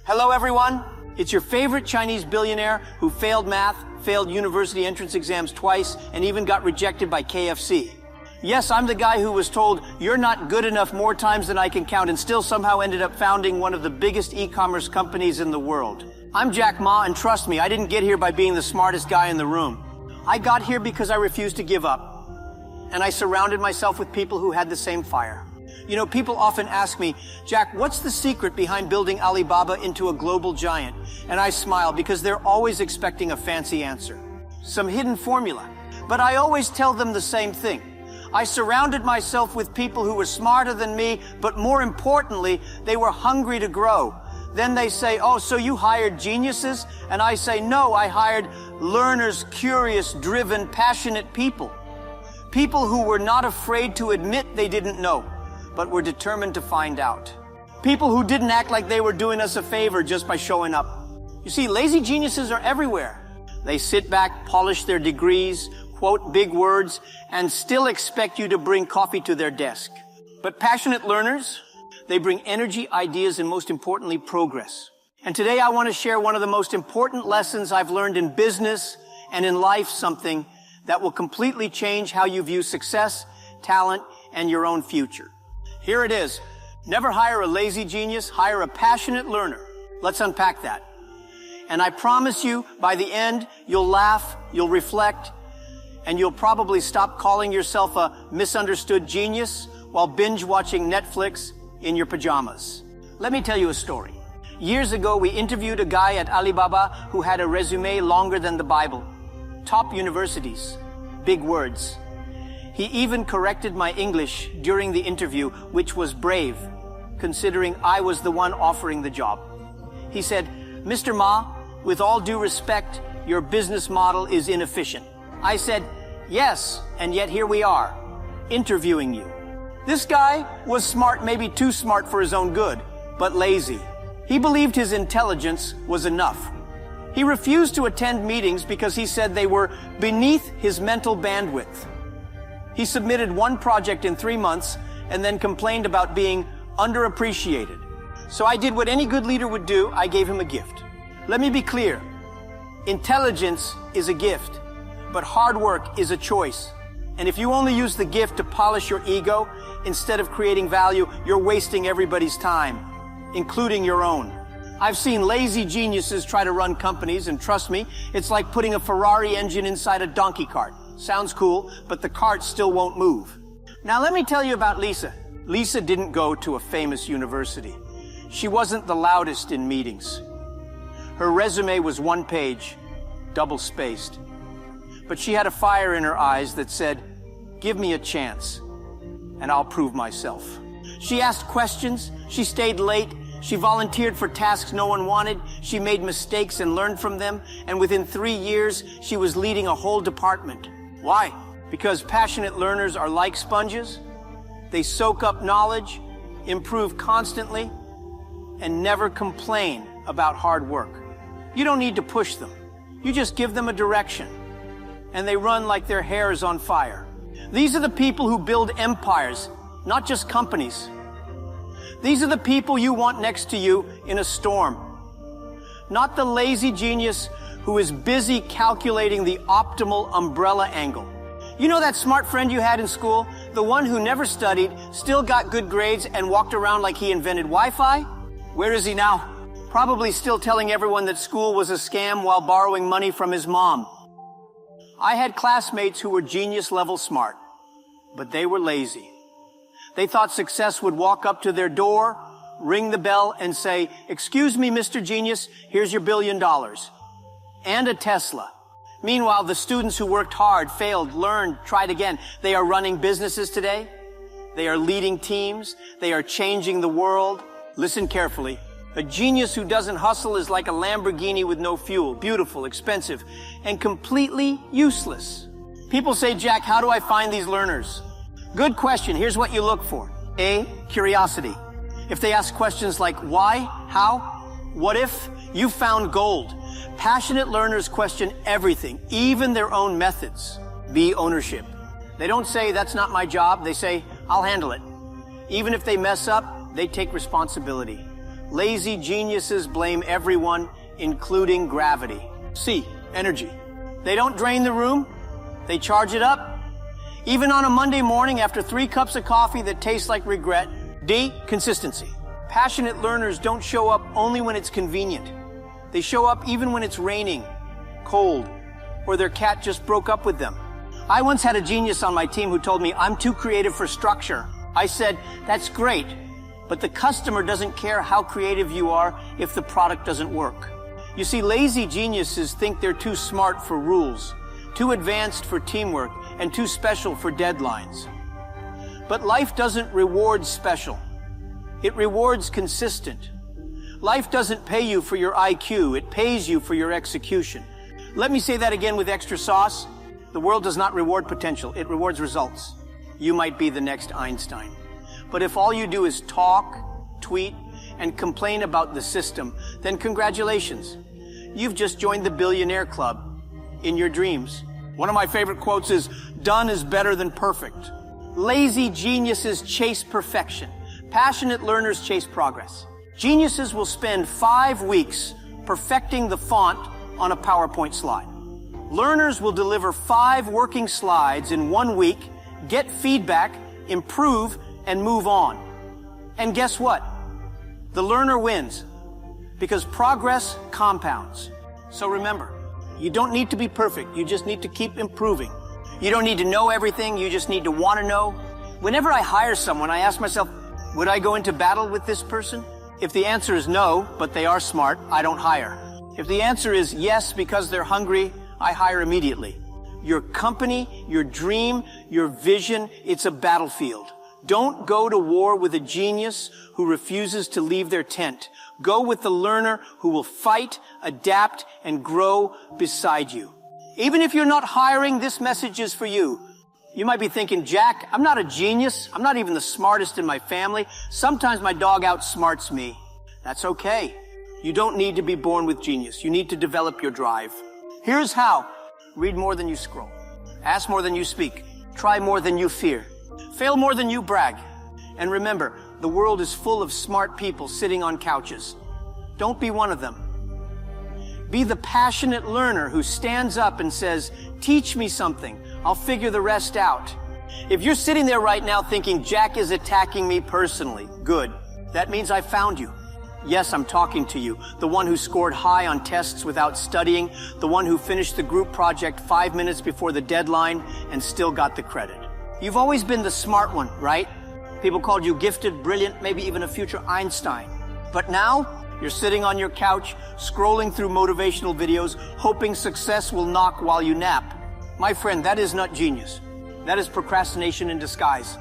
Hello everyone, it's your favorite Chinese billionaire who failed math, failed university entrance exams twice, and even got rejected by KFC. Yes, I'm the guy who was told, you're not good enough more times than I can count, and still somehow ended up founding one of the biggest e-commerce companies in the world. I'm Jack Ma, and trust me, I didn't get here by being the smartest guy in the room. I got here because I refused to give up, and I surrounded myself with people who had the same fire. You know, people often ask me, Jack, what's the secret behind building Alibaba into a global giant? And I smile because they're always expecting a fancy answer, some hidden formula. But I always tell them the same thing. I surrounded myself with people who were smarter than me, but more importantly, they were hungry to grow. Then they say, oh, so you hired geniuses? And I say, no, I hired learners, curious, driven, passionate people. People who were not afraid to admit they didn't know, but were determined to find out. People who didn't act like they were doing us a favor just by showing up. You see, lazy geniuses are everywhere. They sit back, polish their degrees, quote big words, and still expect you to bring coffee to their desk. But passionate learners, they bring energy, ideas, and most importantly, progress. And today I want to share one of the most important lessons I've learned in business and in life, something that will completely change how you view success, talent, and your own future. Here it is. Never hire a lazy genius, hire a passionate learner. Let's unpack that. And I promise you, by the end, you'll laugh, you'll reflect, and you'll probably stop calling yourself a misunderstood genius while binge watching Netflix in your pajamas. Let me tell you a story. Years ago, we interviewed a guy at Alibaba who had a resume longer than the Bible. Top universities, big words. He even corrected my English during the interview, which was brave, considering I was the one offering the job. He said, Mr. Ma, with all due respect, your business model is inefficient. I said, yes, and yet here we are, interviewing you. This guy was smart, maybe too smart for his own good, but lazy. He believed his intelligence was enough. He refused to attend meetings because he said they were beneath his mental bandwidth. He submitted one project in 3 months and then complained about being underappreciated. So I did what any good leader would do. I gave him a gift. Let me be clear. Intelligence is a gift, but hard work is a choice. And if you only use the gift to polish your ego instead of creating value, you're wasting everybody's time, including your own. I've seen lazy geniuses try to run companies, and trust me, it's like putting a Ferrari engine inside a donkey cart. Sounds cool, but the cart still won't move. Now let me tell you about Lisa. Lisa didn't go to a famous university. She wasn't the loudest in meetings. Her resume was 1 page, double-spaced. But she had a fire in her eyes that said, give me a chance, and I'll prove myself. She asked questions, she stayed late, she volunteered for tasks no one wanted, she made mistakes and learned from them, and within 3 years, she was leading a whole department. Why? Because passionate learners are like sponges. They soak up knowledge, improve constantly, and never complain about hard work. You don't need to push them. You just give them a direction, and they run like their hair is on fire. These are the people who build empires, not just companies. These are the people you want next to you in a storm. Not the lazy genius who is busy calculating the optimal umbrella angle. You know that smart friend you had in school? The one who never studied, still got good grades, and walked around like he invented Wi-Fi? Where is he now? Probably still telling everyone that school was a scam while borrowing money from his mom. I had classmates who were genius-level smart, but they were lazy. They thought success would walk up to their door, ring the bell, and say, excuse me, Mr. Genius, here's your $1 billion. And a Tesla. Meanwhile, the students who worked hard, failed, learned, tried again, they are running businesses today. They are leading teams. They are changing the world. Listen carefully. A genius who doesn't hustle is like a Lamborghini with no fuel. Beautiful, expensive, and completely useless. People say, Jack, how do I find these learners? Good question. Here's what you look for. A, curiosity. If they ask questions like why, how, what if, you found gold. Passionate learners question everything, even their own methods. B, ownership. They don't say, that's not my job. They say, I'll handle it. Even if they mess up, they take responsibility. Lazy geniuses blame everyone, including gravity. C, energy. They don't drain the room, they charge it up. Even on a Monday morning after 3 cups of coffee that taste like regret. D, consistency. Passionate learners don't show up only when it's convenient. They show up even when it's raining, cold, or their cat just broke up with them. I once had a genius on my team who told me, "I'm too creative for structure." I said, "That's great, but the customer doesn't care how creative you are if the product doesn't work." You see, lazy geniuses think they're too smart for rules, too advanced for teamwork, and too special for deadlines. But life doesn't reward special. It rewards consistent. Life doesn't pay you for your IQ, it pays you for your execution. Let me say that again with extra sauce. The world does not reward potential, it rewards results. You might be the next Einstein. But if all you do is talk, tweet, and complain about the system, then congratulations. You've just joined the billionaire club in your dreams. One of my favorite quotes is, "Done is better than perfect." Lazy geniuses chase perfection. Passionate learners chase progress. Geniuses will spend 5 weeks perfecting the font on a PowerPoint slide. Learners will deliver 5 working slides in 1 week, get feedback, improve, and move on. And guess what? The learner wins because progress compounds. So remember, you don't need to be perfect. You just need to keep improving. You don't need to know everything. You just need to want to know. Whenever I hire someone, I ask myself, would I go into battle with this person? If the answer is no, but they are smart, I don't hire. If the answer is yes because they're hungry, I hire immediately. Your company, your dream, your vision, it's a battlefield. Don't go to war with a genius who refuses to leave their tent. Go with the learner who will fight, adapt, and grow beside you. Even if you're not hiring, this message is for you. You might be thinking, "Jack, I'm not a genius. I'm not even the smartest in my family. Sometimes my dog outsmarts me." That's okay. You don't need to be born with genius. You need to develop your drive. Here's how. Read more than you scroll. Ask more than you speak. Try more than you fear. Fail more than you brag. And remember, the world is full of smart people sitting on couches. Don't be one of them. Be the passionate learner who stands up and says, "Teach me something. I'll figure the rest out." If you're sitting there right now thinking, "Jack is attacking me personally," good. That means I found you. Yes, I'm talking to you, the one who scored high on tests without studying, the one who finished the group project 5 minutes before the deadline and still got the credit. You've always been the smart one, right? People called you gifted, brilliant, maybe even a future Einstein. But now, you're sitting on your couch, scrolling through motivational videos, hoping success will knock while you nap. My friend, that is not genius. That is procrastination in disguise.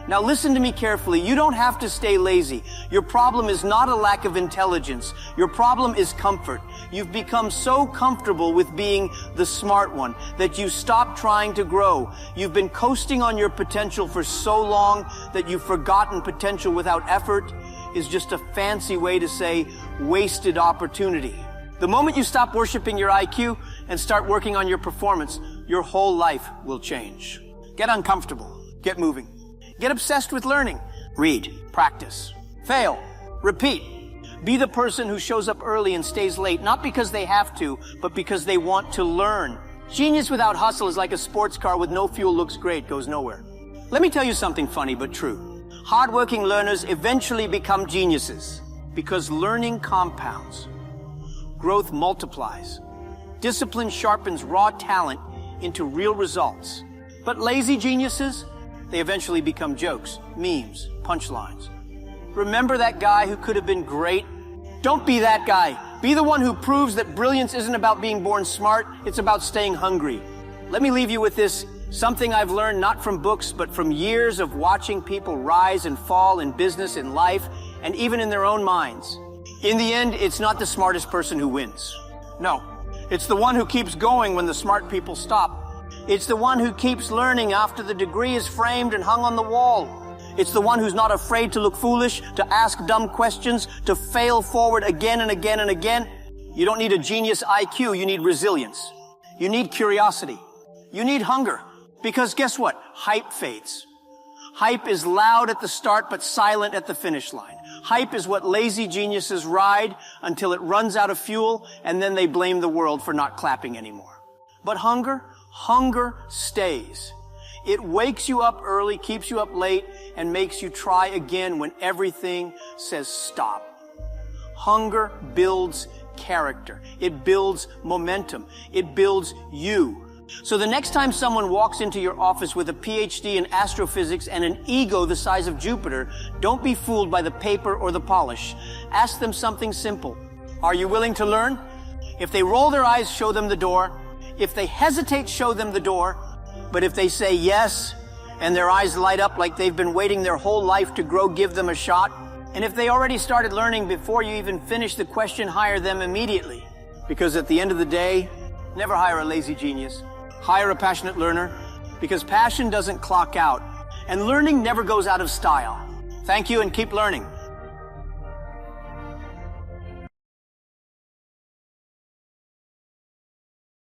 Now listen to me carefully. You don't have to stay lazy. Your problem is not a lack of intelligence. Your problem is comfort. You've become so comfortable with being the smart one that you stop trying to grow. You've been coasting on your potential for so long that you've forgotten potential without effort is just a fancy way to say wasted opportunity. The moment you stop worshiping your IQ and start working on your performance, your whole life will change. Get uncomfortable. Get moving. Get obsessed with learning. Read. Practice. Fail. Repeat. Be the person who shows up early and stays late, not because they have to, but because they want to learn. Genius without hustle is like a sports car with no fuel, looks great, goes nowhere. Let me tell you something funny but true. Hardworking learners eventually become geniuses because learning compounds. Growth multiplies. Discipline sharpens raw talent into real results. But lazy geniuses, they eventually become jokes, memes, punchlines. Remember that guy who could have been great? Don't be that guy. Be the one who proves that brilliance isn't about being born smart, it's about staying hungry. Let me leave you with this, something I've learned not from books, but from years of watching people rise and fall in business, in life, and even in their own minds. In the end, it's not the smartest person who wins. No, it's the one who keeps going when the smart people stop. It's the one who keeps learning after the degree is framed and hung on the wall. It's the one who's not afraid to look foolish, to ask dumb questions, to fail forward again and again and again. You don't need a genius IQ, you need resilience. You need curiosity. You need hunger. Because guess what? Hype fades. Hype is loud at the start but silent at the finish line. Hype is what lazy geniuses ride until it runs out of fuel, and then they blame the world for not clapping anymore. But hunger stays. It wakes you up early, keeps you up late, and makes you try again when everything says stop. Hunger builds character. It builds momentum. It builds you. So the next time someone walks into your office with a PhD in astrophysics and an ego the size of Jupiter, don't be fooled by the paper or the polish. Ask them something simple. Are you willing to learn? If they roll their eyes, show them the door. If they hesitate, show them the door. But if they say yes, and their eyes light up like they've been waiting their whole life to grow, give them a shot. And if they already started learning before you even finish the question, hire them immediately. Because at the end of the day, never hire a lazy genius. Hire a passionate learner, because passion doesn't clock out, and learning never goes out of style. Thank you, and keep learning.